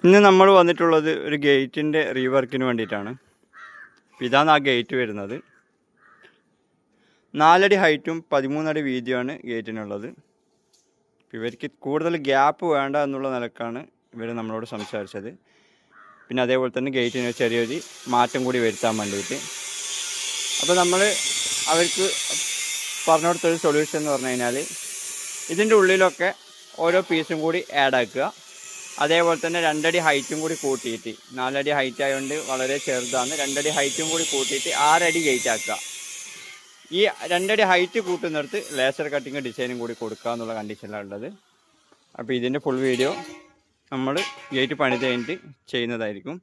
ഇന്ന് നമ്മൾ വന്നിട്ടുള്ളത് ഒരു ഗേറ്റിൻ്റെ റീവർക്കിന് വേണ്ടിയിട്ടാണ്. ഇതാണ് ആ ഗേറ്റ് വരുന്നത്. 4 അടി ഹൈറ്റും 13 അടി വീതിയുമാണ് ഗേറ്റിനുള്ളത്. ഇവർക്ക് കൂടുതൽ ഗ്യാപ്പ് വേണ്ട എന്നുള്ള നിലക്കാണ് ഇവർ നമ്മളോട് സംസാരിച്ചത്. പിന്നെ അതേപോലെ തന്നെ ഗേറ്റിന് ചെറിയൊരു മാറ്റം കൂടി വരുത്താൻ വേണ്ടിയിട്ട്. അപ്പോൾ നമ്മൾ അവർക്ക് പറഞ്ഞു കൊടുത്തൊരു സൊല്യൂഷൻ എന്ന് പറഞ്ഞു കഴിഞ്ഞാൽ ഇതിൻ്റെ ഉള്ളിലൊക്കെ ഓരോ പീസും കൂടി ആഡ് ആക്കുക. അതേപോലെ തന്നെ 2 അടി ഹൈറ്റും കൂടി കൂട്ടിയിട്ട്, 4 അടി ഹൈറ്റ് ആയതുകൊണ്ട് വളരെ ചെറുതാണ്, 2 അടി ഹൈറ്റും കൂടി കൂട്ടിയിട്ട് 6 അടി ഗേറ്റ് ആക്കുക. ഈ 2 അടി ഹൈറ്റ് കൂട്ടുന്നിടത്ത് ലേസർ കട്ടിങ് ഡിസൈനും കൂടി കൊടുക്കുക എന്നുള്ള കണ്ടീഷനിലാണ് ഉള്ളത്. അപ്പോൾ ഇതിൻ്റെ ഫുൾ വീഡിയോ നമ്മൾ ഗേറ്റ് പണിത് കഴിഞ്ഞിട്ട് ചെയ്യുന്നതായിരിക്കും.